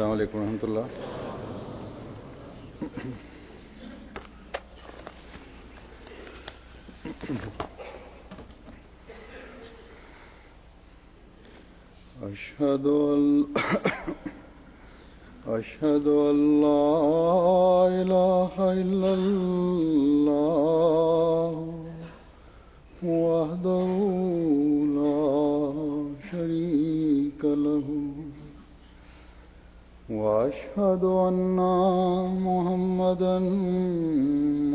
السلام علیکم ورحمۃ اللہ. أشهد أن لا إله إلا الله وحده لا شريك له وأشهد أن محمدا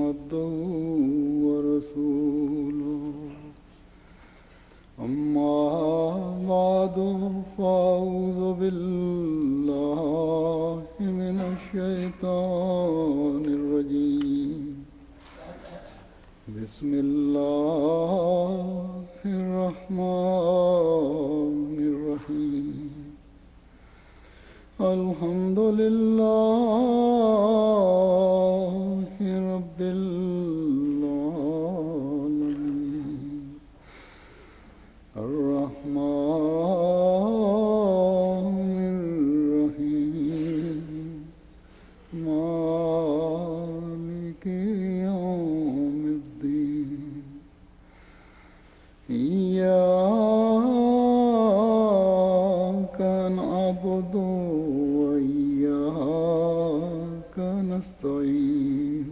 عبده ورسوله. أما بعد فأعوذ بالله من الشيطان الرجيم. بسم الله الرحمن الرحيم. الحمد لله رب العالمين. الرحمن الرحيم. مالك يوم الدين. إياك نعبد وإياك نستعين.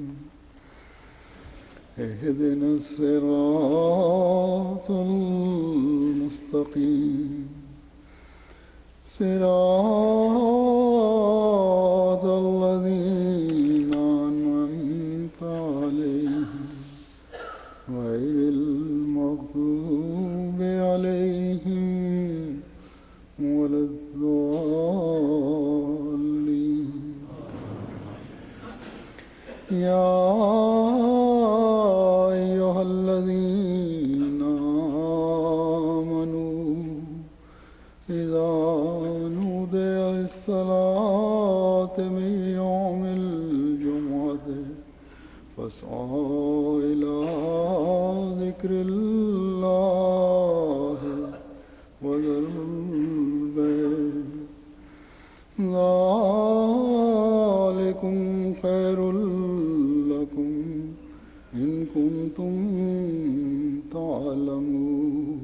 اهدنا الصراط المستقيم. صراط الذين أنعمت عليهم غير المغضوب عليهم ولا الضالين. يا أيها الذين آمنوا إذا نودي للصلاة من يوم الجمعة فاسعوا إلى ذكر الله وذروا البيع. ذلكم خير لكم إن كنتم تعلمون.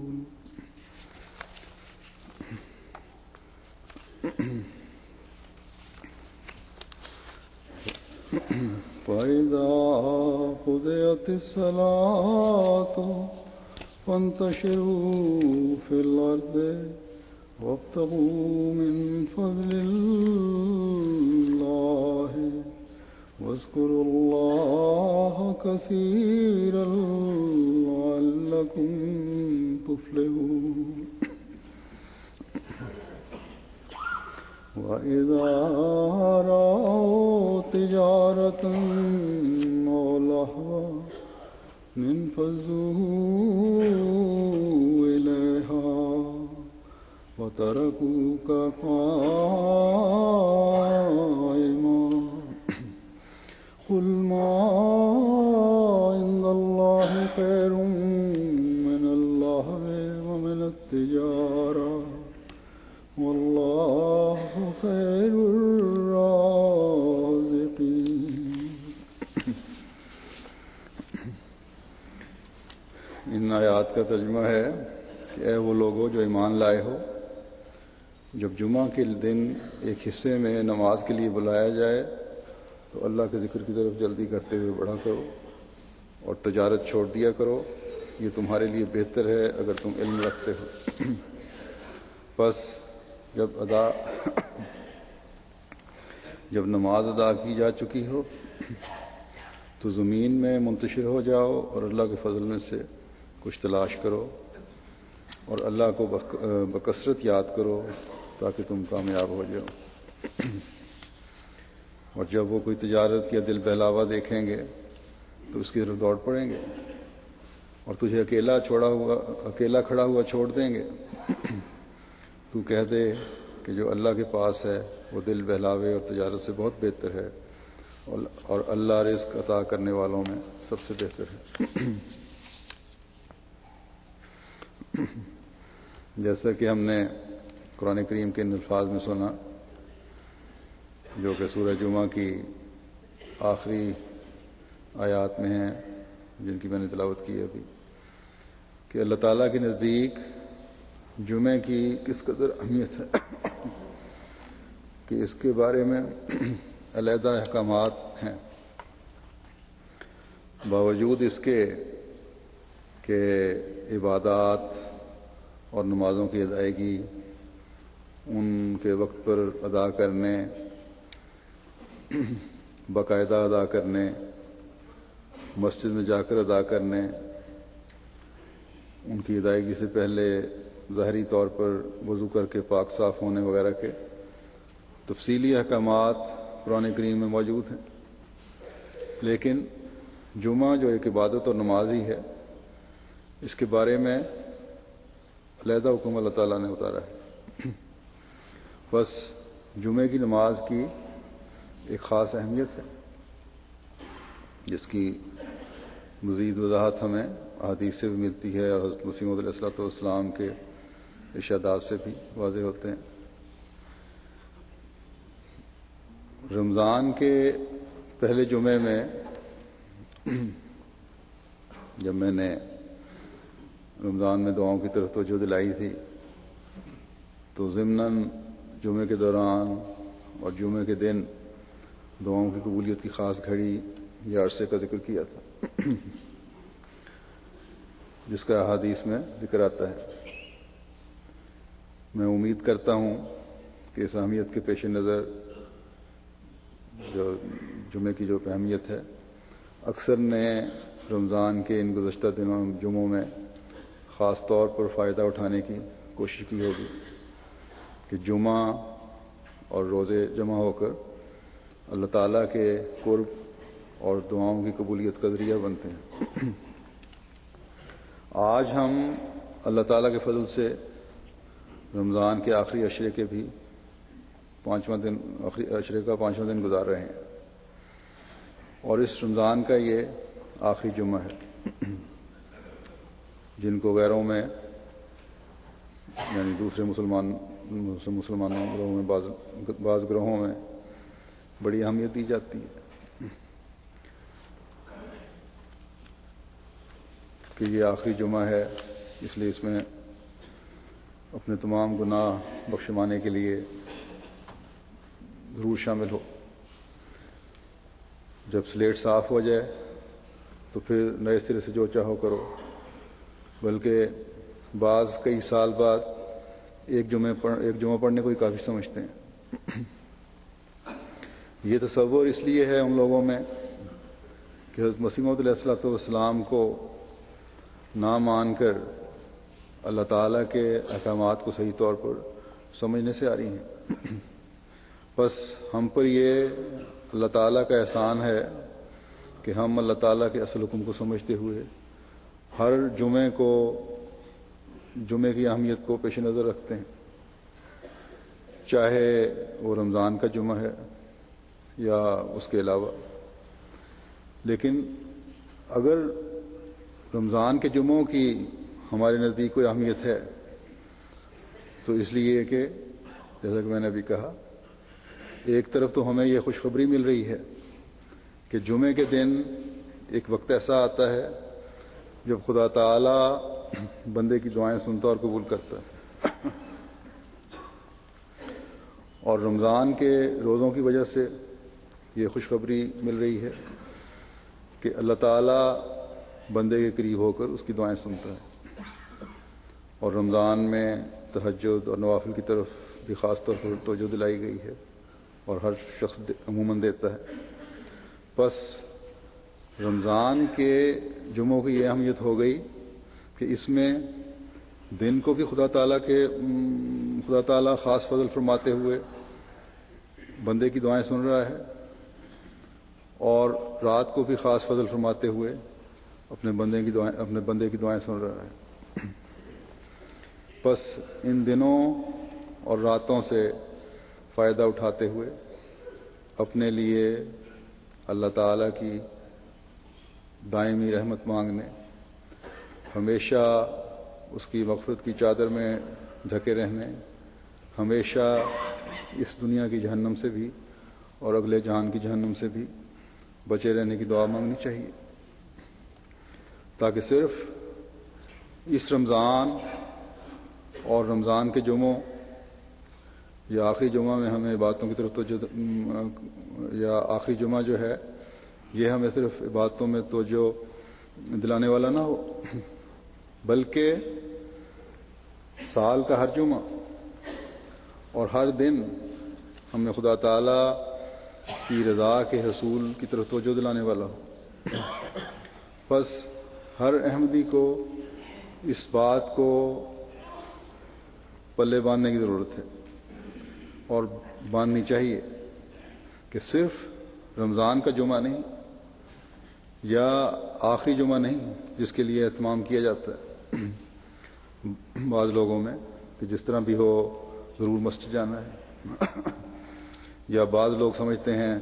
فإذا قضيت الصلاة فانتشروا في الأرض وابتغوا من فضل الله واذكروا الله كثيرا لعلكم تفلحون. وإذا رأوا تجارة أو لهوا انفضوا إليها وتركوك قائما. قل ما عند الله خير من اللهو ومن التجارة والله خير الرازقين. ان آیات کا ترجمہ ہے کہ اے وہ لوگو جو ایمان لائے ہو، جب جمعہ کے دن ایک حصے میں نماز کے لیے بلایا جائے تو اللہ کے ذکر کی طرف جلدی کرتے ہوئے بڑھا کرو اور تجارت چھوڑ دیا کرو، یہ تمہارے لیے بہتر ہے اگر تم علم رکھتے ہو. بس جب نماز ادا کی جا چکی ہو تو زمین میں منتشر ہو جاؤ اور اللہ کے فضل میں سے کچھ تلاش کرو اور اللہ کو بکثرت یاد کرو تاکہ تم کامیاب ہو جاؤ. اور جب وہ کوئی تجارت یا دل بہلاوا دیکھیں گے تو اس کی طرف دوڑ پڑیں گے اور تجھے اکیلا کھڑا ہوا چھوڑ دیں گے. تو کہہ دے کہ جو اللہ کے پاس ہے وہ دل بہلاوے اور تجارت سے بہت بہتر ہے اور اللہ رزق عطا کرنے والوں میں سب سے بہتر ہے. جیسا کہ ہم نے قرآن کریم کے ان الفاظ میں سنا جو کہ سورہ جمعہ کی آخری آیات میں ہیں، جن کی میں نے تلاوت کی ہے ابھی، کہ اللہ تعالیٰ کے نزدیک جمعے کی کس قدر اہمیت ہے کہ اس کے بارے میں علیحدہ احکامات ہیں، باوجود اس کے کہ عبادات اور نمازوں کی ادائیگی ان کے وقت پر ادا کرنے، باقاعدہ ادا کرنے، مسجد میں جا کر ادا کرنے، ان کی ادائیگی سے پہلے ظاہری طور پر وضو کر کے پاک صاف ہونے وغیرہ کے تفصیلی احکامات قرآن کریم میں موجود ہیں، لیکن جمعہ جو ایک عبادت اور نماز ہی ہے، اس کے بارے میں علیحدہ حکم اللہ تعالیٰ نے اتارا ہے۔ بس جمعے کی نماز کی ایک خاص اہمیت ہے، جس کی مزید وضاحت ہمیں احادیث سے بھی ملتی ہے اور حضرت مسیح موعود علیہ الصلوۃ والسلام کے ارشادات سے بھی واضح ہوتے ہیں۔ رمضان کے پہلے جمعے میں جب میں نے رمضان میں دعاؤں کی طرف توجہ دلائی تھی، تو ضمناً جمعے کے دوران اور جمعے کے دن دعاؤں کی قبولیت کی خاص گھڑی یا عرصے کا ذکر کیا تھا، جس کا احادیث میں ذکر آتا ہے۔ میں امید کرتا ہوں کہ اس اہمیت کے پیش نظر جو جمعے کی جو اہمیت ہے، اکثر نے رمضان کے ان گزشتہ دنوں جمعوں میں خاص طور پر فائدہ اٹھانے کی کوشش کی ہوگی کہ جمعہ اور روزے جمع ہو کر اللہ تعالیٰ کے قرب اور دعاؤں کی قبولیت کا ذریعہ بنتے ہیں۔ آج ہم اللہ تعالیٰ کے فضل سے رمضان کے آخری عشرے کے بھی آخری عشرے کا 5واں دن گزار رہے ہیں، اور اس رمضان کا یہ آخری جمعہ ہے، جن کو غیروں میں یعنی دوسرے مسلمانوں گروہوں میں بعض گروہوں میں بڑی اہمیت دی جاتی ہے کہ یہ آخری جمعہ ہے، اس لیے اس میں اپنے تمام گناہ بخشوانے کے لیے ضرور شامل ہو۔ جب سلیٹ صاف ہو جائے تو پھر نئے سرے سے جو چاہو کرو، بلکہ بعض کئی سال بعد ایک جمعہ پڑھنے کو ہی کافی سمجھتے ہیں۔ یہ تصور اس لیے ہے ان لوگوں میں کہ حضرت مسیح موعود علیہ الصلوۃ والسلام کو نہ مان کر اللہ تعالیٰ کے احکامات کو صحیح طور پر سمجھنے سے آ رہی ہیں۔ بس ہم پر یہ اللہ تعالیٰ کا احسان ہے کہ ہم اللہ تعالیٰ کے اصل حکم کو سمجھتے ہوئے ہر جمعے کی اہمیت کو پیش نظر رکھتے ہیں، چاہے وہ رمضان کا جمعہ ہے یا اس کے علاوہ۔ لیکن اگر رمضان کے جمعوں کی ہمارے نزدیک کوئی اہمیت ہے تو اس لیے کہ جیسا کہ میں نے ابھی کہا، ایک طرف تو ہمیں یہ خوشخبری مل رہی ہے کہ جمعے کے دن ایک وقت ایسا آتا ہے جب خدا تعالی بندے کی دعائیں سنتا اور قبول کرتا ہے، اور رمضان کے روزوں کی وجہ سے یہ خوشخبری مل رہی ہے کہ اللہ تعالی بندے کے قریب ہو کر اس کی دعائیں سنتا ہے، اور رمضان میں تہجد اور نوافل کی طرف بھی خاص طور پر توجہ دلائی گئی ہے، اور ہر شخص عموماً دیتا ہے۔ بس رمضان کے جمعوں کی یہ اہمیت ہو گئی کہ اس میں دن کو بھی خدا تعالیٰ خاص فضل فرماتے ہوئے بندے کی دعائیں سن رہا ہے، اور رات کو بھی خاص فضل فرماتے ہوئے اپنے بندے کی دعائیں سن رہا ہے۔ بس ان دنوں اور راتوں سے فائدہ اٹھاتے ہوئے اپنے لیے اللہ تعالیٰ کی دائمی رحمت مانگنے، ہمیشہ اس کی مغفرت کی چادر میں ڈھکے رہنے، ہمیشہ اس دنیا کی جہنم سے بھی اور اگلے جہان کی جہنم سے بھی بچے رہنے کی دعا مانگنی چاہیے، تاکہ صرف اس رمضان اور رمضان کے جمعوں یا آخری جمعہ میں ہمیں عبادتوں کی طرف توجہ، یا آخری جمعہ جو ہے یہ ہمیں صرف عبادتوں میں توجہ دلانے والا نہ ہو، بلکہ سال کا ہر جمعہ اور ہر دن ہمیں خدا تعالیٰ کی رضا کے حصول کی طرف توجہ دلانے والا ہو۔ بس ہر احمدی کو اس بات کو پلے باندھنے کی ضرورت ہے اور باندھنی چاہیے کہ صرف رمضان کا جمعہ نہیں یا آخری جمعہ نہیں جس کے لیے اہتمام کیا جاتا ہے بعض لوگوں میں کہ جس طرح بھی ہو ضرور مسجد جانا ہے، یا بعض لوگ سمجھتے ہیں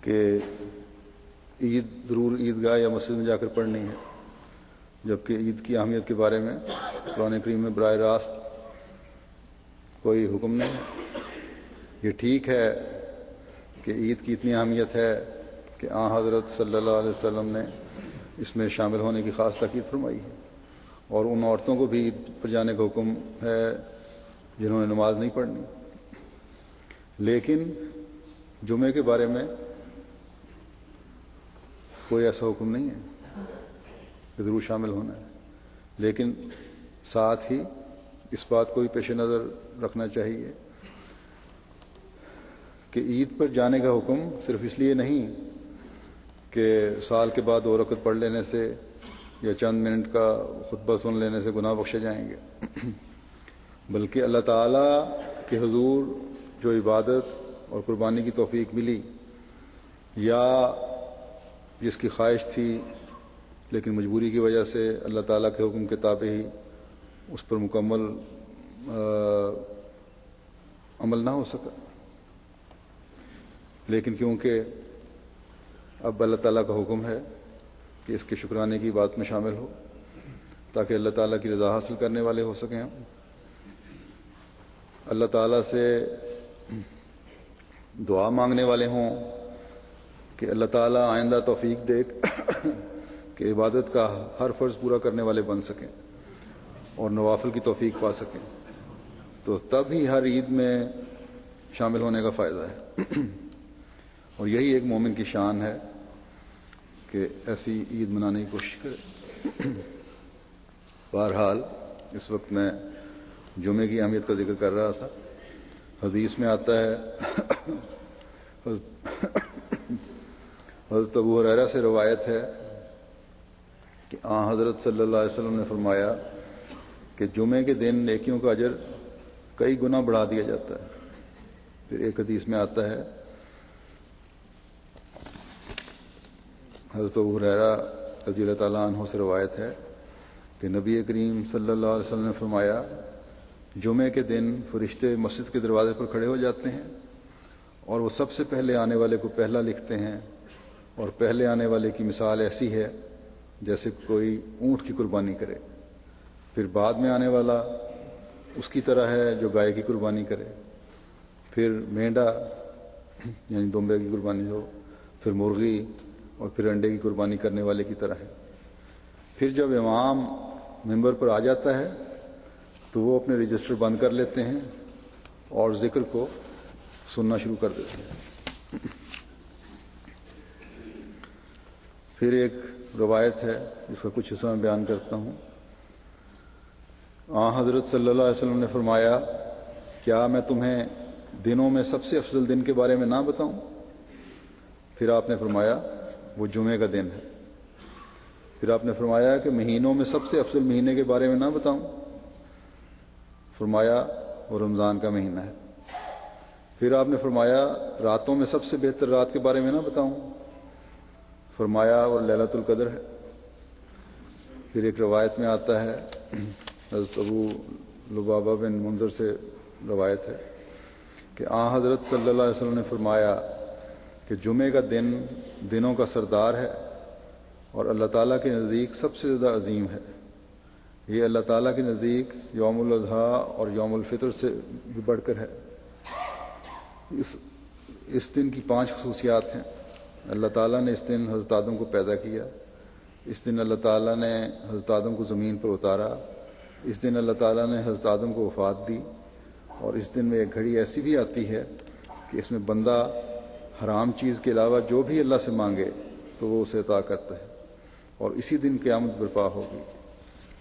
کہ عید ضرور عیدگاہ یا مسجد میں جا کر پڑھنی ہے، جبکہ عید کی اہمیت کے بارے میں قرآن کریم میں براہ راست کوئی حکم نہیں ہے۔ یہ ٹھیک ہے کہ عید کی اتنی اہمیت ہے کہ حضرت صلی اللہ علیہ وسلم نے اس میں شامل ہونے کی خاص تاکید فرمائی ہے، اور ان عورتوں کو بھی عید پر جانے کا حکم ہے جنہوں نے نماز نہیں پڑھنی، لیکن جمعے کے بارے میں کوئی ایسا حکم نہیں ہے کہ ضرور شامل ہونا ہے، لیکن ساتھ ہی اس بات کو بھی پیش نظر رکھنا چاہیے کہ عید پر جانے کا حکم صرف اس لیے نہیں کہ سال کے بعد 2 رکعت پڑھ لینے سے یا چند منٹ کا خطبہ سن لینے سے گناہ بخشے جائیں گے، بلکہ اللہ تعالیٰ کے حضور جو عبادت اور قربانی کی توفیق ملی یا جس کی خواہش تھی لیکن مجبوری کی وجہ سے اللہ تعالیٰ کے حکم کے تابع ہی اس پر مکمل عمل نہ ہو سکا، لیکن کیونکہ اب اللہ تعالیٰ کا حکم ہے کہ اس کے شکرانے کی بات میں شامل ہو تاکہ اللہ تعالیٰ کی رضا حاصل کرنے والے ہو سکیں، ہم اللہ تعالیٰ سے دعا مانگنے والے ہوں کہ اللہ تعالیٰ آئندہ توفیق دے کہ عبادت کا ہر فرض پورا کرنے والے بن سکیں اور نوافل کی توفیق پا سکیں، تو تب ہی ہر عید میں شامل ہونے کا فائدہ ہے، اور یہی ایک مومن کی شان ہے کہ ایسی عید منانے کی کوشش کرے۔ بہرحال اس وقت میں جمعے کی اہمیت کا ذکر کر رہا تھا۔ حدیث میں آتا ہے، حضرت ابو ہریرہ سے روایت ہے کہ حضرت صلی اللہ علیہ وسلم نے فرمایا کہ جمعے کے دن نیکیوں کا اجر کئی گنا بڑھا دیا جاتا ہے۔ پھر ایک حدیث میں آتا ہے، حضرت ابو ہریرہ رضی اللہ تعالیٰ عنہ سے روایت ہے کہ نبی کریم صلی اللہ علیہ وسلم نے فرمایا، جمعے کے دن فرشتے مسجد کے دروازے پر کھڑے ہو جاتے ہیں اور وہ سب سے پہلے آنے والے کو پہلا لکھتے ہیں، اور پہلے آنے والے کی مثال ایسی ہے جیسے کوئی اونٹ کی قربانی کرے، پھر بعد میں آنے والا اس کی طرح ہے جو گائے کی قربانی کرے، پھر مینڈا یعنی دمبے کی قربانی ہو، پھر مرغی، اور پھر انڈے کی قربانی کرنے والے کی طرح ہے۔ پھر جب امام ممبر پر آ جاتا ہے تو وہ اپنے رجسٹر بند کر لیتے ہیں اور ذکر کو سننا شروع کر دیتے ہیں۔ پھر ایک روایت ہے جس کا کچھ حصہ میں بیان کرتا ہوں۔ حضرت صلی اللہ علیہ وسلم نے فرمایا، کیا میں تمہیں دنوں میں سب سے افضل دن کے بارے میں نہ بتاؤں؟ پھر آپ نے فرمایا، وہ جمعے کا دن ہے۔ پھر آپ نے فرمایا کہ مہینوں میں سب سے افضل مہینے کے بارے میں نہ بتاؤں؟ فرمایا، وہ رمضان کا مہینہ ہے۔ پھر آپ نے فرمایا، راتوں میں سب سے بہتر رات کے بارے میں نہ بتاؤں؟ فرمایا، وہ لیلۃ القدر ہے۔ پھر ایک روایت میں آتا ہے، حضرت ابو لبابہ بن منذر سے روایت ہے کہ حضرت صلی اللہ علیہ وسلم نے فرمایا کہ جمعے کا دن دنوں کا سردار ہے اور اللہ تعالیٰ کے نزدیک سب سے زیادہ عظیم ہے۔ یہ اللہ تعالیٰ کے نزدیک یوم الاضحیٰ اور یوم الفطر سے بھی بڑھ کر ہے۔ اس دن کی 5 خصوصیات ہیں۔ اللہ تعالیٰ نے اس دن حضرت آدم کو پیدا کیا، اس دن اللہ تعالیٰ نے حضرت آدم کو زمین پر اتارا، اس دن اللہ تعالیٰ نے حضرت آدم کو وفات دی، اور اس دن میں ایک گھڑی ایسی بھی آتی ہے کہ اس میں بندہ حرام چیز کے علاوہ جو بھی اللہ سے مانگے تو وہ اسے عطا کرتا ہے، اور اسی دن قیامت برپا ہوگی۔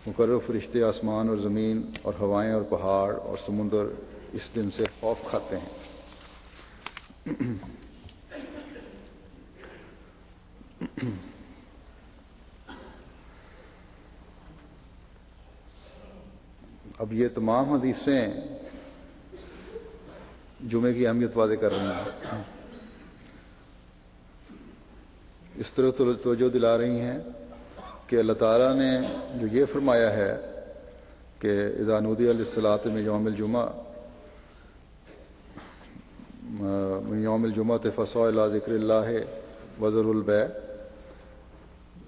مقرر فرشتے آسمان اور زمین اور ہوائیں اور پہاڑ اور سمندر اس دن سے خوف کھاتے ہیں۔ اب یہ تمام حدیثیں جمعے کی اہمیت واضح کر رہی ہیں، اس طرح توجہ دلا رہی ہیں کہ اللہ تعالیٰ نے جو یہ فرمایا ہے کہ اذا نودی للصلاۃ من یوم الجمعہ فاسعوا الی ذکر اللہ وذروا البیع،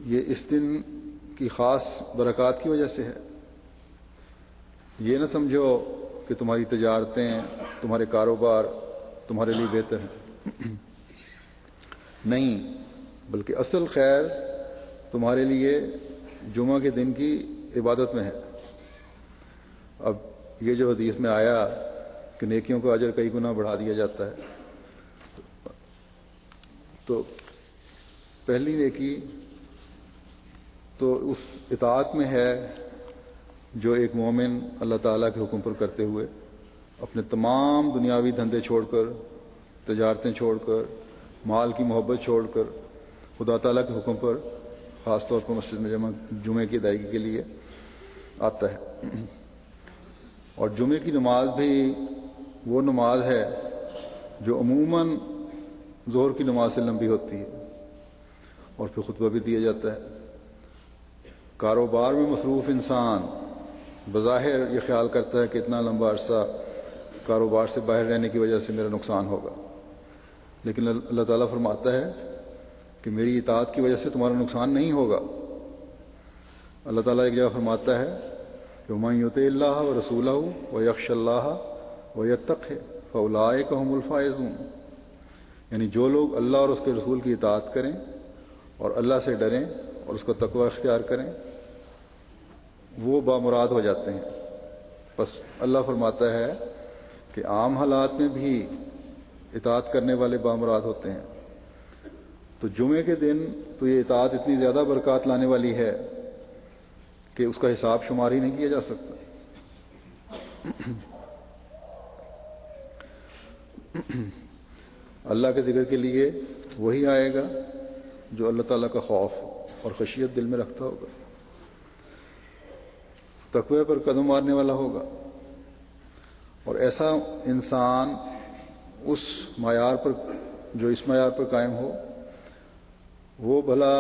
یہ اس دن کی خاص برکات کی وجہ سے ہے۔ یہ نہ سمجھو کہ تمہاری تجارتیں، تمہارے کاروبار تمہارے لیے بہتر ہیں، نہیں، بلکہ اصل خیر تمہارے لیے جمعہ کے دن کی عبادت میں ہے۔ اب یہ جو حدیث میں آیا کہ نیکیوں کا اجر کئی گنا بڑھا دیا جاتا ہے، تو پہلی نیکی تو اس اطاعت میں ہے جو ایک مومن اللہ تعالیٰ کے حکم پر کرتے ہوئے اپنے تمام دنیاوی دھندے چھوڑ کر، تجارتیں چھوڑ کر، مال کی محبت چھوڑ کر خدا تعالیٰ کے حکم پر خاص طور پر مسجد میں جمعے کی ادائیگی کے لیے آتا ہے۔ اور جمعے کی نماز بھی وہ نماز ہے جو عموماً ظہر کی نماز سے لمبی ہوتی ہے، اور پھر خطبہ بھی دیا جاتا ہے۔ کاروبار میں مصروف انسان بظاہر یہ خیال کرتا ہے کہ اتنا لمبا عرصہ کاروبار سے باہر رہنے کی وجہ سے میرا نقصان ہوگا، لیکن اللہ تعالیٰ فرماتا ہے کہ میری اطاعت کی وجہ سے تمہارا نقصان نہیں ہوگا۔ اللہ تعالیٰ ایک جگہ فرماتا ہے کہ وَمَن يُطِعِ اللَّهَ وَرَسُولَهُ وَيَخْشَ اللَّهَ وَيَتَّقْهِ فَأُولَٰئِكَ هُمُ الْفَائِزُونَ، یعنی جو لوگ اللہ اور اس کے رسول کی اطاعت کریں اور اللہ سے ڈریں اور اس کا تقوی اختیار کریں وہ بامراد ہو جاتے ہیں۔ بس اللہ فرماتا ہے کہ عام حالات میں بھی اطاعت کرنے والے بامراد ہوتے ہیں، تو جمعے کے دن تو یہ اطاعت اتنی زیادہ برکات لانے والی ہے کہ اس کا حساب شمار ہی نہیں کیا جا سکتا۔ اللہ کے ذکر کے لیے وہی آئے گا جو اللہ تعالیٰ کا خوف اور خشیت دل میں رکھتا ہوگا، تقوی پر قدم مارنے والا ہوگا، اور ایسا انسان اس معیار پر جو اس معیار پر قائم ہو وہ بھلا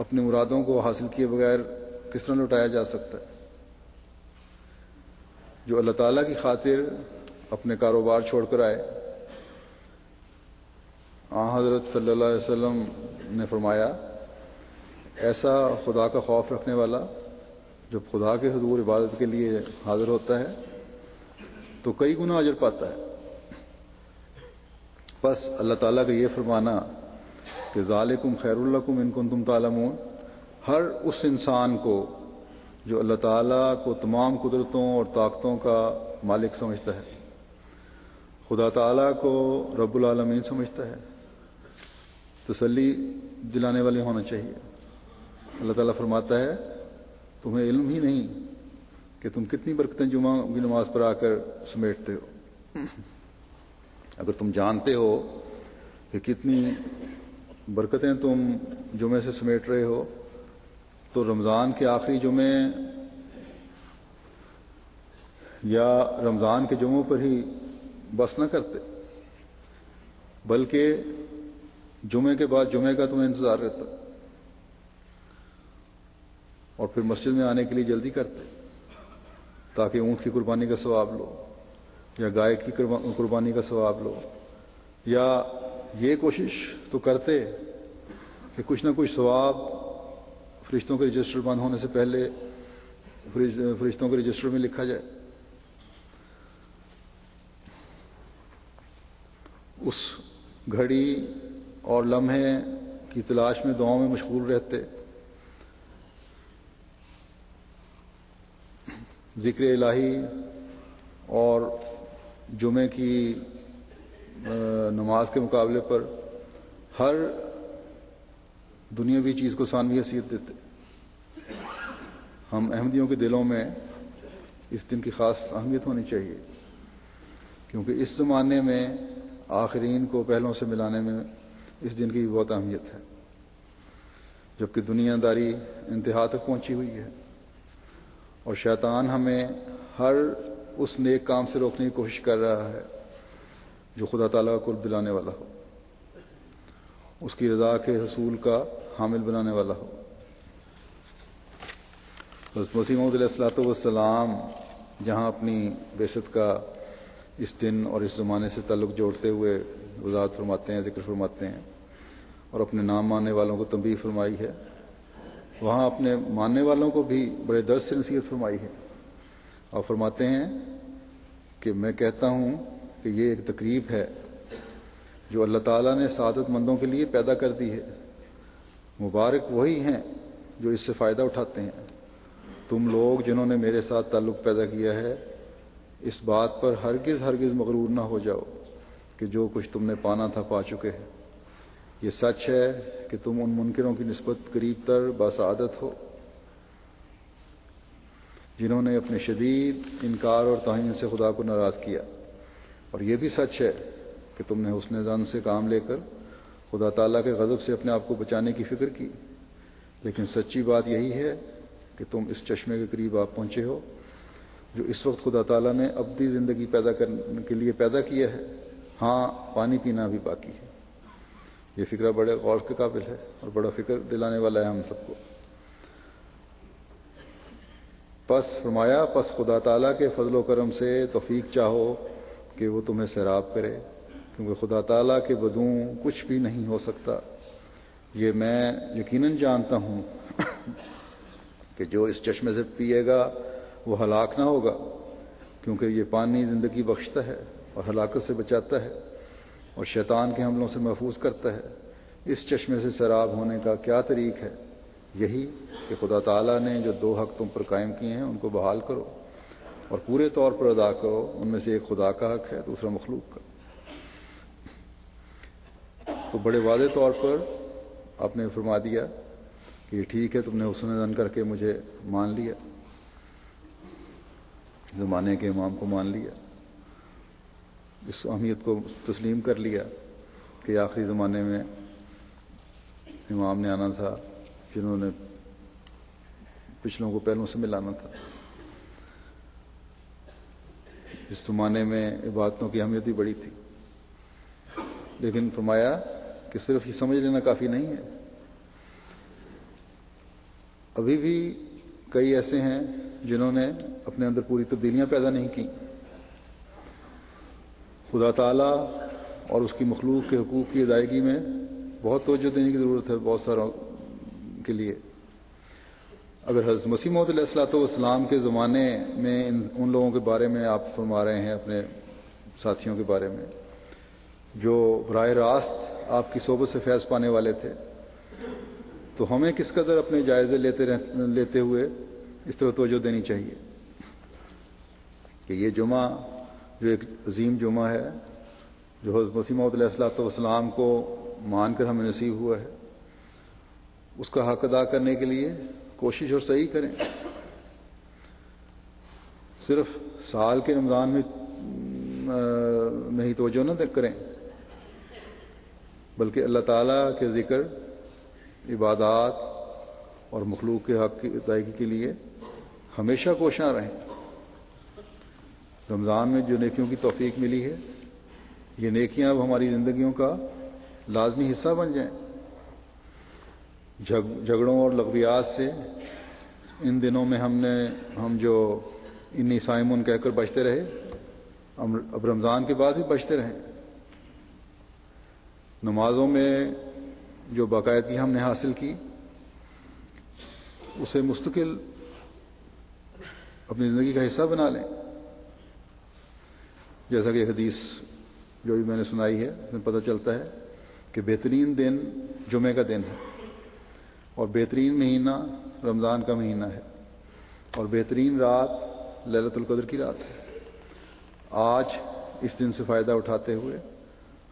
اپنی مرادوں کو حاصل کیے بغیر کس طرح لوٹایا جا سکتا ہے؟ جو اللہ تعالیٰ کی خاطر اپنے کاروبار چھوڑ کر آئے، حضرت صلی اللہ علیہ وسلم نے فرمایا ایسا خدا کا خوف رکھنے والا جب خدا کے حضور عبادت کے لیے حاضر ہوتا ہے تو کئی گنا اجر پاتا ہے۔ بس اللہ تعالیٰ کا یہ فرمانا کہ ذالکم خیر لکم ان کنتم تعلمون ہر اس انسان کو جو اللہ تعالیٰ کو تمام قدرتوں اور طاقتوں کا مالک سمجھتا ہے، خدا تعالیٰ کو رب العالمین سمجھتا ہے، تسلی دلانے والے ہونا چاہیے۔ اللہ تعالیٰ فرماتا ہے تمہیں علم ہی نہیں کہ تم کتنی برکتیں جمعہ کی نماز پر آ کر سمیٹتے ہو۔ اگر تم جانتے ہو کہ کتنی برکتیں تم جمعے سے سمیٹ رہے ہو تو رمضان کے آخری جمعے یا رمضان کے جمعوں پر ہی بس نہ کرتے، بلکہ جمعے کے بعد جمعے کا تمہیں انتظار رہتا اور پھر مسجد میں آنے کے لیے جلدی کرتے تاکہ اونٹ کی قربانی کا ثواب لو یا گائے کی قربانی کا ثواب لو، یا یہ کوشش تو کرتے کہ کچھ نہ کچھ ثواب فرشتوں کے رجسٹر بند ہونے سے پہلے فرشتوں کے رجسٹر میں لکھا جائے۔ اس گھڑی اور لمحے کی تلاش میں دعاؤں میں مشغول رہتے، ذکر الہی اور جمعے کی نماز کے مقابلے پر ہر دنیاوی چیز کو ثانوی حیثیت دیتے۔ ہم احمدیوں کے دلوں میں اس دن کی خاص اہمیت ہونی چاہیے، کیونکہ اس زمانے میں آخرین کو پہلوں سے ملانے میں اس دن کی بھی بہت اہمیت ہے، جبکہ دنیا داری انتہا تک پہنچی ہوئی ہے اور شیطان ہمیں ہر اس نیک کام سے روکنے کی کوشش کر رہا ہے جو خدا تعالیٰ کو قرب دلانے والا ہو، اس کی رضا کے حصول کا حامل بنانے والا ہو۔ حضرت مسیح موعود علیہ السلام جہاں اپنی بعثت کا اس دن اور اس زمانے سے تعلق جوڑتے ہوئے وضاحت فرماتے ہیں، ذکر فرماتے ہیں اور اپنے نام ماننے والوں کو تنبیہ فرمائی ہے، وہاں اپنے ماننے والوں کو بھی بڑے درد سے نصیحت فرمائی ہے اور فرماتے ہیں کہ میں کہتا ہوں کہ یہ ایک تقریب ہے جو اللہ تعالیٰ نے سعادت مندوں کے لیے پیدا کر دی ہے، مبارک وہی ہیں جو اس سے فائدہ اٹھاتے ہیں۔ تم لوگ جنہوں نے میرے ساتھ تعلق پیدا کیا ہے، اس بات پر ہرگز مغرور نہ ہو جاؤ کہ جو کچھ تم نے پانا تھا پا چکے ہیں۔ یہ سچ ہے کہ تم ان منکروں کی نسبت قریب تر باسعادت ہو جنہوں نے اپنے شدید انکار اور توہین سے خدا کو ناراض کیا، اور یہ بھی سچ ہے کہ تم نے حسن ظن سے کام لے کر خدا تعالیٰ کے غضب سے اپنے آپ کو بچانے کی فکر کی، لیکن سچی بات یہی ہے کہ تم اس چشمے کے قریب آپ پہنچے ہو جو اس وقت خدا تعالیٰ نے ابدی زندگی پیدا کرنے کے لیے پیدا کیا ہے، ہاں پانی پینا بھی باقی ہے۔ یہ فکرہ بڑے غور کے قابل ہے اور بڑا فکر دلانے والا ہے ہم سب کو۔ پس فرمایا، پس خدا تعالیٰ کے فضل و کرم سے توفیق چاہو کہ وہ تمہیں سیراب کرے، کیونکہ خدا تعالیٰ کے بدوں کچھ بھی نہیں ہو سکتا۔ یہ میں یقیناً جانتا ہوں کہ جو اس چشمے سے پیے گا وہ ہلاک نہ ہوگا، کیونکہ یہ پانی زندگی بخشتا ہے اور ہلاکت سے بچاتا ہے اور شیطان کے حملوں سے محفوظ کرتا ہے۔ اس چشمے سے سیراب ہونے کا کیا طریق ہے؟ یہی کہ خدا تعالیٰ نے جو دو حق تم پر قائم کیے ہیں ان کو بحال کرو اور پورے طور پر ادا کرو۔ ان میں سے ایک خدا کا حق ہے، دوسرا مخلوق کا۔ تو بڑے واضح طور پر آپ نے فرما دیا کہ یہ ٹھیک ہے، تم نے حسن ظن کر کے مجھے مان لیا، زمانے کے امام کو مان لیا، اس اہمیت کو تسلیم کر لیا کہ آخری زمانے میں امام نے آنا تھا جنہوں نے پچھلوں کو پہلوں سے ملانا تھا۔ اس زمانے میں عبادتوں کی اہمیت بھی بڑی تھی، لیکن فرمایا کہ صرف یہ سمجھ لینا کافی نہیں ہے، ابھی بھی کئی ایسے ہیں جنہوں نے اپنے اندر پوری تبدیلیاں پیدا نہیں کی۔ خدا تعالیٰ اور اس کی مخلوق کے حقوق کی ادائیگی میں بہت توجہ دینے کی ضرورت ہے بہت ساروں کے لیے۔ اگر حضرت مسیح موعود علیہ السلام کے زمانے میں ان لوگوں کے بارے میں آپ فرما رہے ہیں، اپنے ساتھیوں کے بارے میں جو براہ راست آپ کی صحبت سے فیض پانے والے تھے، تو ہمیں کس قدر اپنے جائزے لیتے ہوئے اس طرح توجہ دینی چاہیے کہ یہ جمعہ جو ایک عظیم جمعہ ہے، جو حضرت مسیح موعود علیہ السلام کو مان کر ہمیں نصیب ہوا ہے، اس کا حق ادا کرنے کے لیے کوشش اور صحیح کریں۔ صرف سال کے رمضان میں ہی توجہ نہ کریں، بلکہ اللہ تعالیٰ کے ذکر، عبادات اور مخلوق کے حق کی ادائیگی کے لیے ہمیشہ کوشاں رہیں۔ رمضان میں جو نیکیوں کی توفیق ملی ہے، یہ نیکیاں اب ہماری زندگیوں کا لازمی حصہ بن جائیں۔ جھگڑوں اور لغویات سے ان دنوں میں ہم جو انی صائمون کہہ کر بچتے رہے، اب رمضان کے بعد بھی بچتے رہیں۔ نمازوں میں جو باقاعدگی ہم نے حاصل کی، اسے مستقل اپنی زندگی کا حصہ بنا لیں، جیسا کہ حدیث جو بھی میں نے سنائی ہے اس میں پتہ چلتا ہے کہ بہترین دن جمعے کا دن ہے، اور بہترین مہینہ رمضان کا مہینہ ہے، اور بہترین رات لیلۃ القدر کی رات ہے۔ آج اس دن سے فائدہ اٹھاتے ہوئے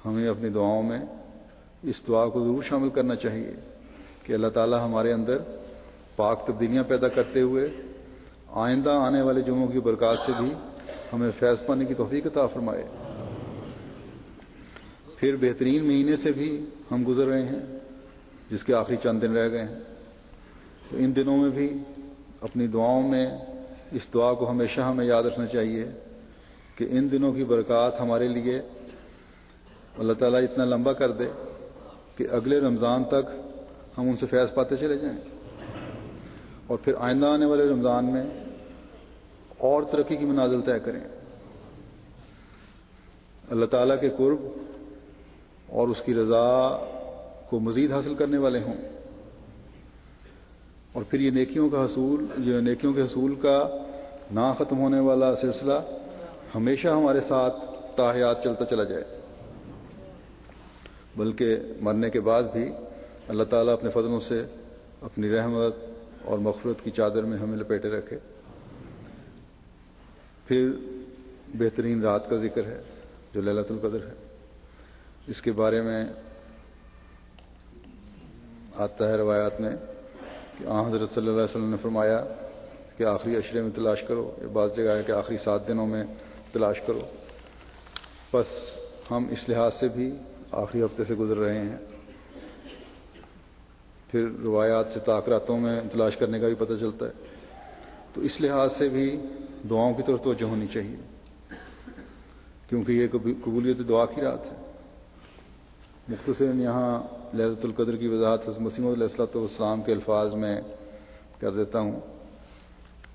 ہمیں اپنی دعاؤں میں اس دعا کو ضرور شامل کرنا چاہیے کہ اللہ تعالی ہمارے اندر پاک تبدیلیاں پیدا کرتے ہوئے آئندہ آنے والے جمعوں کی برکات سے بھی ہمیں فیض پانے کی توفیق عطا فرمائے۔ پھر بہترین مہینے سے بھی ہم گزر رہے ہیں جس کے آخری چند دن رہ گئے ہیں، تو ان دنوں میں بھی اپنی دعاؤں میں اس دعا کو ہمیشہ ہمیں یاد رکھنا چاہیے کہ ان دنوں کی برکات ہمارے لیے اللہ تعالیٰ اتنا لمبا کر دے کہ اگلے رمضان تک ہم ان سے فیض پاتے چلے جائیں، اور پھر آئندہ آنے والے رمضان میں اور ترقی کی منازل طے کریں، اللہ تعالیٰ کے قرب اور اس کی رضا کو مزید حاصل کرنے والے ہوں، اور پھر یہ نیکیوں کے حصول کا نہ ختم ہونے والا سلسلہ ہمیشہ ہمارے ساتھ تا حیات چلتا چلا جائے، بلکہ مرنے کے بعد بھی اللہ تعالیٰ اپنے فضلوں سے اپنی رحمت اور مغفرت کی چادر میں ہمیں لپیٹے رکھے۔ پھر بہترین رات کا ذکر ہے جو لیلۃ القدر ہے، اس کے بارے میں آتا ہے روایات میں کہ حضرت صلی اللہ علیہ وسلم نے فرمایا کہ آخری عشرے میں تلاش کرو، یہ بعض جگہ ہے کہ آخری 7 دنوں میں تلاش کرو، بس ہم اس لحاظ سے بھی آخری ہفتے سے گزر رہے ہیں۔ پھر روایات سے تاخراتوں میں تلاش کرنے کا بھی پتہ چلتا ہے، تو اس لحاظ سے بھی دعاؤں کی طرف توجہ ہونی چاہیے، کیونکہ یہ قبولیت دعا کی رات ہے۔ مختصراً یہاں لیلۃ القدر کی وضاحت حضرت مسیح موعود علیہ السلام کے الفاظ میں کر دیتا ہوں۔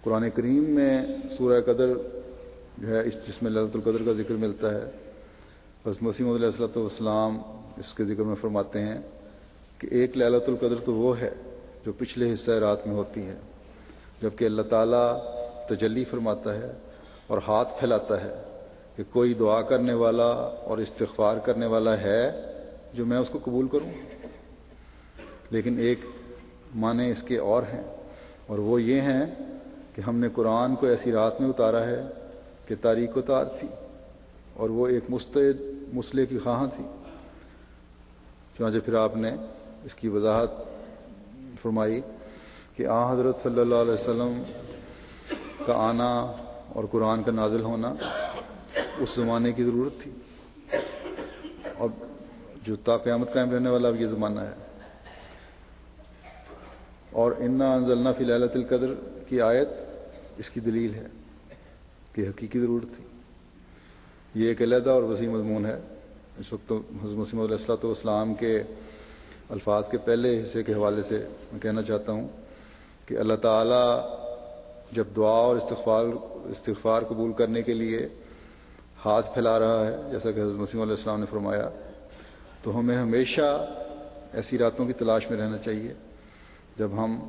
قرآن کریم میں سورہ قدر جو ہے جس میں لیلۃ القدر کا ذکر ملتا ہے، حضرت مسیح موعود علیہ السلام اس کے ذکر میں فرماتے ہیں کہ ایک لیلۃ القدر تو وہ ہے جو پچھلے حصہ رات میں ہوتی ہے، جبکہ اللہ تعالیٰ تجلی فرماتا ہے اور ہاتھ پھیلاتا ہے کہ کوئی دعا کرنے والا اور استغفار کرنے والا ہے جو میں اس کو قبول کروں، لیکن ایک معنی اس کے اور ہیں، اور وہ یہ ہیں کہ ہم نے قرآن کو ایسی رات میں اتارا ہے کہ تاریک و تار تھی، اور وہ ایک مستعد مسئلے کی خواہاں تھی۔ چنانچہ پھر آپ نے اس کی وضاحت فرمائی کہ حضرت صلی اللہ علیہ وسلم کا آنا اور قرآن کا نازل ہونا اس زمانے کی ضرورت تھی، اور جو تا قیامت قائم رہنے والا یہ زمانہ ہے۔ اور انا انزلنا فی لیلۃ القدر کی آیت اس کی دلیل ہے کہ حقیقی ضرورت تھی۔ یہ ایک علیحدہ اور وسیع مضمون ہے۔ اس وقت حضرت مسیح موعود علیہ السلام کے الفاظ کے پہلے حصے کے حوالے سے میں کہنا چاہتا ہوں کہ اللہ تعالیٰ جب دعا اور استغفار قبول کرنے کے لیے ہاتھ پھیلا رہا ہے، جیسا کہ حضرت مسیح موعود علیہ السلام نے فرمایا، تو ہمیں ہمیشہ ایسی راتوں کی تلاش میں رہنا چاہیے جب ہم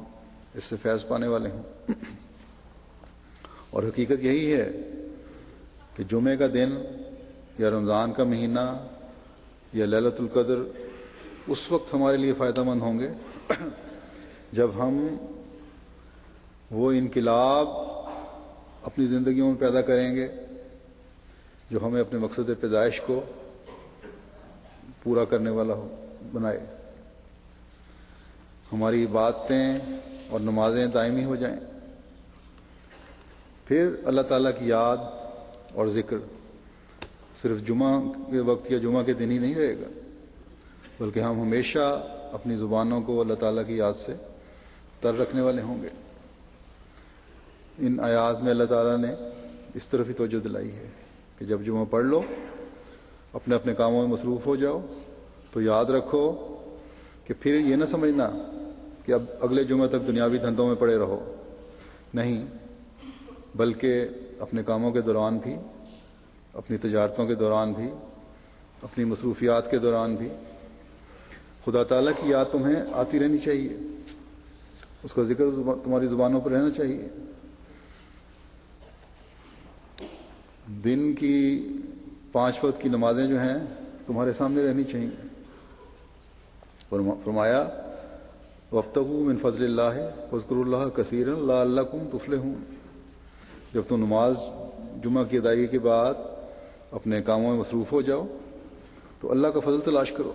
اس سے فیض پانے والے ہوں۔ اور حقیقت یہی ہے کہ جمعے کا دن یا رمضان کا مہینہ یا لیلۃ القدر اس وقت ہمارے لیے فائدہ مند ہوں گے جب ہم وہ انقلاب اپنی زندگیوں میں پیدا کریں گے جو ہمیں اپنے مقصد پیدائش کو پورا کرنے والا بنائے، ہماری باتیں اور نمازیں دائمی ہو جائیں، پھر اللہ تعالیٰ کی یاد اور ذکر صرف جمعہ کے وقت یا جمعہ کے دن ہی نہیں رہے گا، بلکہ ہم ہمیشہ اپنی زبانوں کو اللہ تعالیٰ کی یاد سے تر رکھنے والے ہوں گے۔ ان آیات میں اللہ تعالیٰ نے اس طرف ہی توجہ دلائی ہے کہ جب جمعہ پڑھ لو، اپنے اپنے کاموں میں مصروف ہو جاؤ، تو یاد رکھو کہ پھر یہ نہ سمجھنا کہ اب اگلے جمعہ تک دنیاوی دھندوں میں پڑے رہو، نہیں، بلکہ اپنے کاموں کے دوران بھی، اپنی تجارتوں کے دوران بھی، اپنی مصروفیات کے دوران بھی خدا تعالیٰ کی یاد تمہیں آتی رہنی چاہیے، اس کا ذکر تمہاری زبانوں پر رہنا چاہیے۔ دن کی 5 وقت کی نمازیں جو ہیں تمہارے سامنے رہنی چاہیے. فرمایا وابتغوا من فضل اللہ واذکروا اللہ کثیرا لعلکم تفلحون. جب تم نماز جمعہ کی ادائیگی کے بعد اپنے کاموں میں مصروف ہو جاؤ تو اللہ کا فضل تلاش کرو.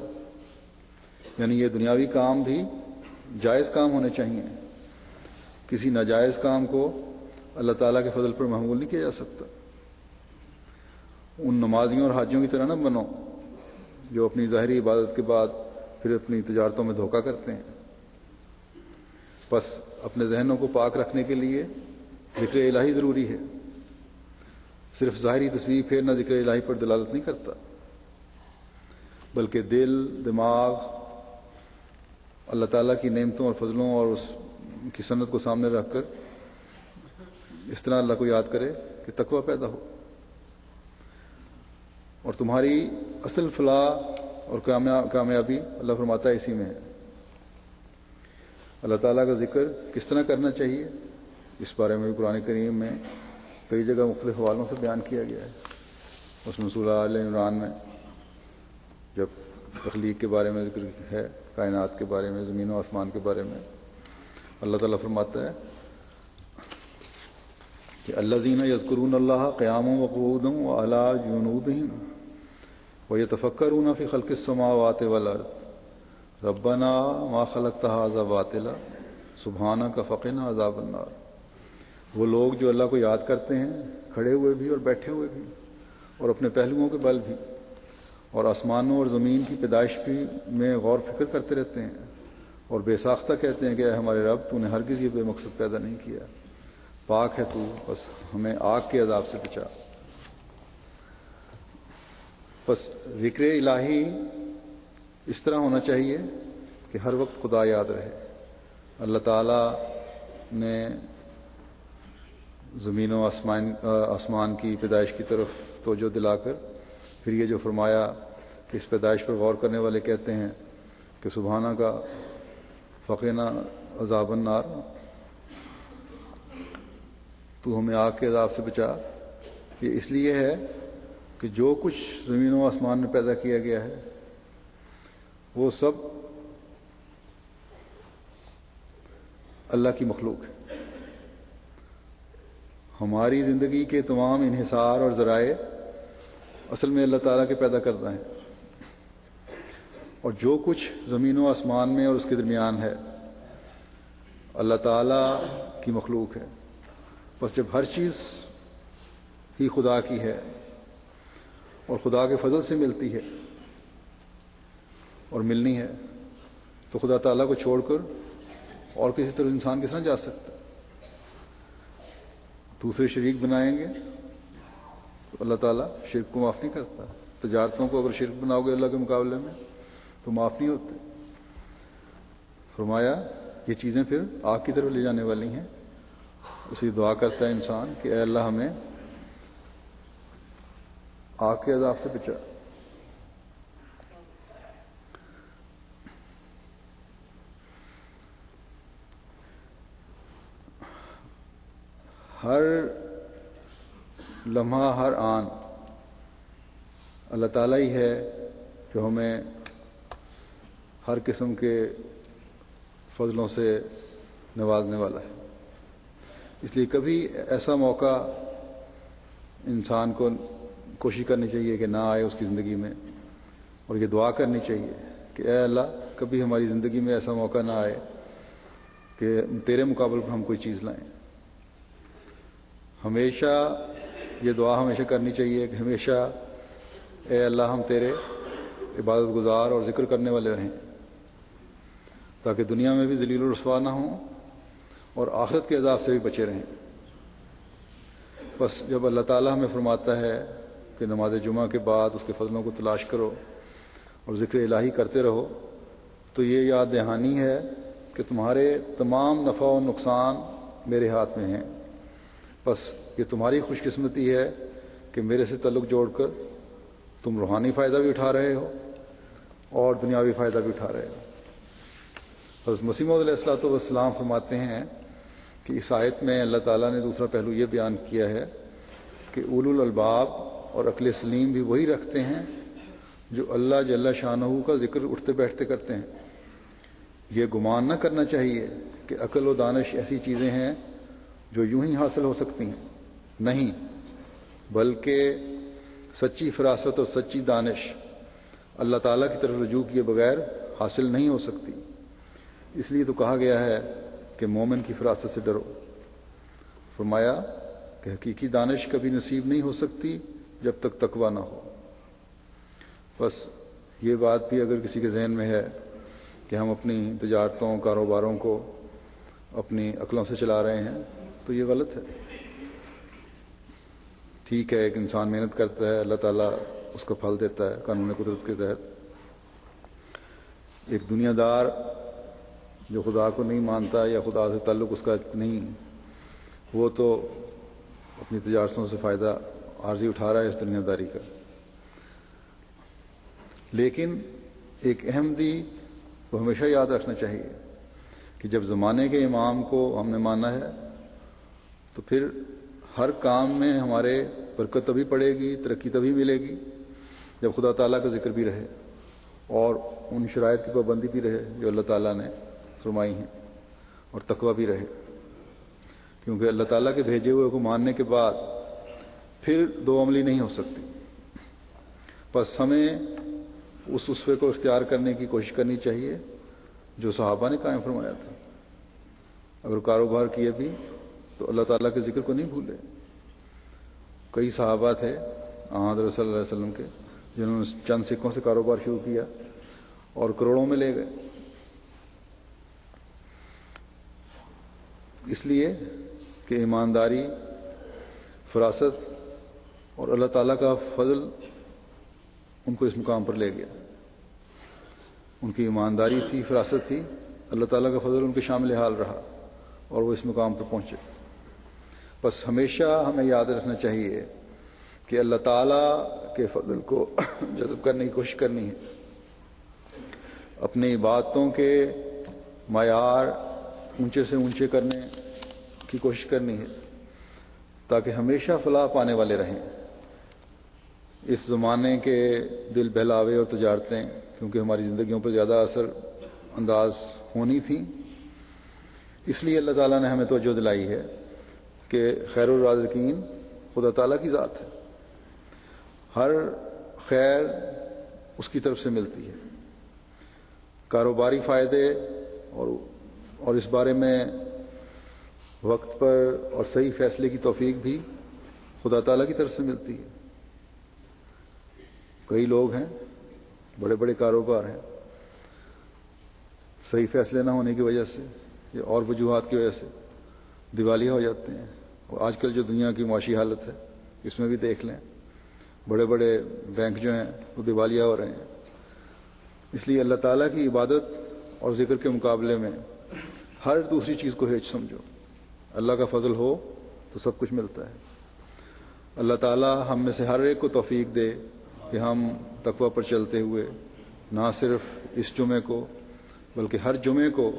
یعنی یہ دنیاوی کام بھی جائز کام ہونے چاہیے. کسی ناجائز کام کو اللہ تعالیٰ کے فضل پر محمول نہیں کیا جا سکتا. ان نمازیوں اور حاجیوں کی طرح نہ بنو جو اپنی ظاہری عبادت کے بعد پھر اپنی تجارتوں میں دھوکہ کرتے ہیں. بس اپنے ذہنوں کو پاک رکھنے کے لیے ذکر الہی ضروری ہے. صرف ظاہری تصویر پھیرنا ذکر الہی پر دلالت نہیں کرتا، بلکہ دل، دماغ اللہ تعالیٰ کی نعمتوں اور فضلوں اور اس کی سنت کو سامنے رکھ کر اس طرح اللہ کو یاد کرے کہ تقویٰ پیدا ہو. اور تمہاری اصل فلاح اور کامیابی اللہ فرماتا ہے اسی میں ہے. اللہ تعالیٰ کا ذکر کس طرح کرنا چاہیے اس بارے میں بھی قرآن کریم میں کئی جگہ مختلف حوالوں سے بیان کیا گیا ہے. اس میں سورہ آل عمران میں جب تخلیق کے بارے میں ذکر ہے، کائنات کے بارے میں، زمین و آسمان کے بارے میں، اللہ تعالیٰ فرماتا ہے کہ الذین یذکرون اللہ قیاما وقعودا وعلی جنوبہم ویتفکرون فی خلق السماوات والارض ربنا ما خلقت ھذا باطلا سبحانک فقنا عذاب النار. وہ لوگ جو اللہ کو یاد کرتے ہیں کھڑے ہوئے بھی اور بیٹھے ہوئے بھی اور اپنے پہلوؤں کے بل بھی، اور آسمانوں اور زمین کی پیدائش بھی میں غور فکر کرتے رہتے ہیں اور بے ساختہ کہتے ہیں کہ اے ہمارے رب تو نے ہرگز یہ بے مقصد پیدا نہیں کیا، پاک ہے تو، بس ہمیں آگ کے عذاب سے بچا. بس ذکر الہی اس طرح ہونا چاہیے کہ ہر وقت خدا یاد رہے. اللہ تعالیٰ نے زمین و آسمان کی پیدائش کی طرف توجہ دلا کر پھر یہ جو فرمایا کہ اس پیدائش پر غور کرنے والے کہتے ہیں کہ سبحانہ کا فقینا عذاب النار، تو ہمیں آگ کے عذاب سے بچا. یہ اس لیے ہے کہ جو کچھ زمین و آسمان میں پیدا کیا گیا ہے وہ سب اللہ کی مخلوق ہے. ہماری زندگی کے تمام انحصار اور ذرائع اصل میں اللہ تعالیٰ کے پیدا کردہ ہیں، اور جو کچھ زمین و آسمان میں اور اس کے درمیان ہے اللہ تعالیٰ کی مخلوق ہے. بس جب ہر چیز ہی خدا کی ہے اور خدا کے فضل سے ملتی ہے اور ملنی ہے تو خدا تعالیٰ کو چھوڑ کر اور کسی طرح انسان کس طرح جا سکتا؟ دوسرے شریک بنائیں گے تو اللہ تعالیٰ شرک کو معاف نہیں کرتا. تجارتوں کو اگر شرک بناؤ گے اللہ کے مقابلے میں تو معاف نہیں ہوتے. فرمایا یہ چیزیں پھر آگ کی طرف لے جانے والی ہیں. اسی دعا کرتا ہے انسان کہ اے اللہ ہمیں آگ کے عذاب سے بچا. ہر لمحہ، ہر آن اللہ تعالیٰ ہی ہے جو ہمیں ہر قسم کے فضلوں سے نوازنے والا ہے. اس لیے کبھی ایسا موقع انسان کو کوشش کرنی چاہیے کہ نہ آئے اس کی زندگی میں، اور یہ دعا کرنی چاہیے کہ اے اللہ کبھی ہماری زندگی میں ایسا موقع نہ آئے کہ تیرے مقابل پر ہم کوئی چیز لائیں. ہمیشہ یہ دعا ہمیشہ کرنی چاہیے کہ ہمیشہ اے اللہ ہم تیرے عبادت گزار اور ذکر کرنے والے رہیں، تاکہ دنیا میں بھی ذلیل و رسوا نہ ہوں اور آخرت کے عذاب سے بھی بچے رہیں. بس جب اللہ تعالیٰ ہمیں فرماتا ہے کہ نماز جمعہ کے بعد اس کے فضلوں کو تلاش کرو اور ذکر الہی کرتے رہو، تو یہ یاد دہانی ہے کہ تمہارے تمام نفع و نقصان میرے ہاتھ میں ہیں. بس یہ تمہاری خوش قسمتی ہے کہ میرے سے تعلق جوڑ کر تم روحانی فائدہ بھی اٹھا رہے ہو اور دنیاوی فائدہ بھی اٹھا رہے ہو. حضرت مسیح موعود علیہ الصلوۃ والسلام فرماتے ہیں کہ اس آیت میں اللہ تعالیٰ نے دوسرا پہلو یہ بیان کیا ہے کہ اولو الالباب اور عقل سلیم بھی وہی رکھتے ہیں جو اللہ جل شانہ کا ذکر اٹھتے بیٹھتے کرتے ہیں۔ یہ گمان نہ کرنا چاہیے کہ عقل و دانش ایسی چیزیں ہیں جو یوں ہی حاصل ہو سکتی ہیں، نہیں، بلکہ سچی فراست اور سچی دانش اللہ تعالیٰ کی طرف رجوع کیے بغیر حاصل نہیں ہو سکتی۔ اس لیے تو کہا گیا ہے کہ مومن کی فراست سے ڈرو۔ فرمایا کہ حقیقی دانش کبھی نصیب نہیں ہو سکتی جب تک تقویٰ نہ ہو۔ بس یہ بات بھی اگر کسی کے ذہن میں ہے کہ ہم اپنی تجارتوں کاروباروں کو اپنی عقلوں سے چلا رہے ہیں تو یہ غلط ہے۔ ٹھیک ہے، ایک انسان محنت کرتا ہے، اللہ تعالیٰ اس کا پھل دیتا ہے قانون قدرت کے تحت۔ ایک دنیا دار جو خدا کو نہیں مانتا یا خدا سے تعلق اس کا نہیں، وہ تو اپنی تجارتوں سے فائدہ عارضی اٹھا رہا ہے اس دنیا داری کا۔ لیکن ایک احمدی کو ہمیشہ یاد رکھنا چاہیے کہ جب زمانے کے امام کو ہم نے مانا ہے تو پھر ہر کام میں ہمارے برکت تبھی پڑے گی، ترقی تبھی ملے گی جب خدا تعالیٰ کا ذکر بھی رہے اور ان شرائط کی پابندی بھی رہے جو اللہ تعالیٰ نے فرمائی ہیں، اور تقویٰ بھی رہے، کیونکہ اللہ تعالیٰ کے بھیجے ہوئے کو ماننے کے بعد پھر دو عملی نہیں ہو سکتی۔ بس ہمیں اس اسوے کو اختیار کرنے کی کوشش کرنی چاہیے جو صحابہ نے قائم فرمایا تھا۔ اگر کاروبار کیے بھی تو اللہ تعالیٰ کے ذکر کو نہیں بھولے۔ کئی صحابہ تھے حضرت صلی اللہ علیہ وسلم کے جنہوں نے چند سکوں سے کاروبار شروع کیا اور کروڑوں میں لے گئے، اس لیے کہ ایمانداری، فراست اور اللہ تعالیٰ کا فضل ان کو اس مقام پر لے گیا۔ ان کی ایمانداری تھی، فراست تھی، اللہ تعالیٰ کا فضل ان کے شامل حال رہا اور وہ اس مقام پر پہنچے۔ بس ہمیشہ ہمیں یاد رکھنا چاہیے کہ اللہ تعالیٰ کے فضل کو جذب کرنے کی کوشش کرنی ہے، اپنی عبادتوں کے معیار اونچے سے اونچے کرنے کی کوشش کرنی ہے تاکہ ہمیشہ فلاح پانے والے رہیں۔ اس زمانے کے دل بہلاوے اور تجارتیں کیونکہ ہماری زندگیوں پر زیادہ اثر انداز ہونی تھیں، اس لیے اللہ تعالیٰ نے ہمیں توجہ دلائی ہے کہ خیر الرازقین خدا تعالیٰ کی ذات ہے، ہر خیر اس کی طرف سے ملتی ہے۔ کاروباری فائدے اور اس بارے میں وقت پر اور صحیح فیصلے کی توفیق بھی خدا تعالیٰ کی طرف سے ملتی ہے۔ کئی لوگ ہیں، بڑے بڑے کاروبار ہیں، صحیح فیصلے نہ ہونے کی وجہ سے یا اور وجوہات کی وجہ سے دیوالیہ ہو جاتے ہیں۔ اور آج کل جو دنیا کی معاشی حالت ہے اس میں بھی دیکھ لیں، بڑے بڑے بینک جو ہیں وہ دیوالیہ ہو رہے ہیں۔ اس لیے اللہ تعالیٰ کی عبادت اور ذکر کے مقابلے میں ہر دوسری چیز کو ہیچ سمجھو۔ اللہ کا فضل ہو تو سب کچھ ملتا ہے۔ اللہ تعالیٰ ہم میں سے ہر ایک کو توفیق دے کہ ہم تقویٰ پر چلتے ہوئے نہ صرف اس جمعے کو بلکہ ہر جمعے کو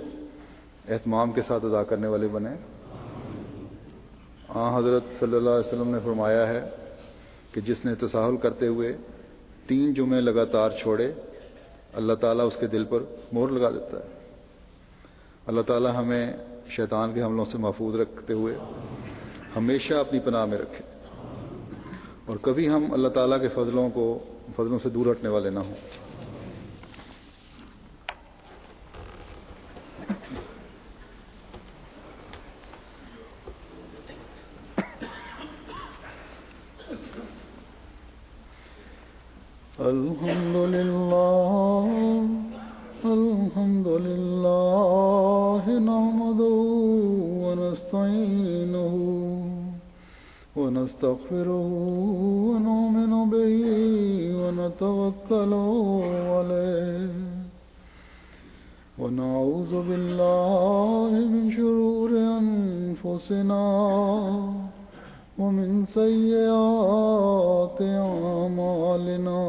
اہتمام کے ساتھ ادا کرنے والے بنیں۔ حضرت صلی اللہ علیہ وسلم نے فرمایا ہے کہ جس نے تساہل کرتے ہوئے 3 جمعے لگاتار چھوڑے، اللہ تعالیٰ اس کے دل پر مہر لگا دیتا ہے۔ اللہ تعالیٰ ہمیں شیطان کے حملوں سے محفوظ رکھتے ہوئے ہمیشہ اپنی پناہ میں رکھے اور کبھی ہم اللہ تعالیٰ کے فضلوں سے دور ہٹنے والے نہ ہوں۔ الحمد للہ نحمده ونستعینه ونستغفره ونؤمن به ونتوکل علیہ ونعوذ باللہ من شرور انفسنا ومن سیئات اعمالنا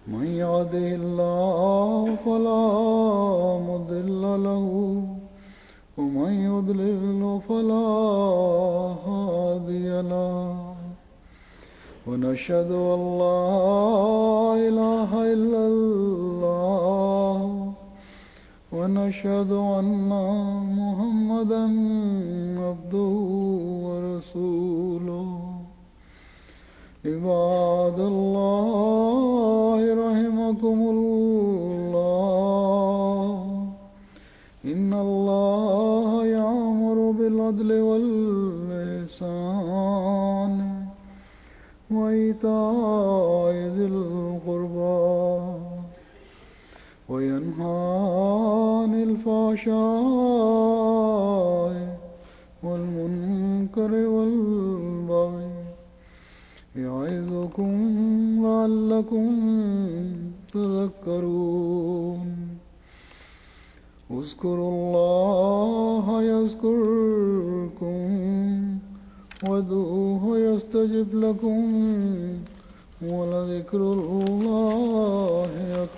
من يهده الله فلا مضل له ومن يضلل فلا هادي له ونشهد أن لا إله إلا الله ونشهد أن محمدا عبده ورسوله عباد الله رحمكم الله إن الله يأمر بالعدل والإحسان وإيتاء ذي القربى وينهى عن الفحشاء والمنكر والبغي يعظكم لعلكم تذكرون اذكروا الله يذكركم وادعوه يستجب لكم ولذكر الله أكبر.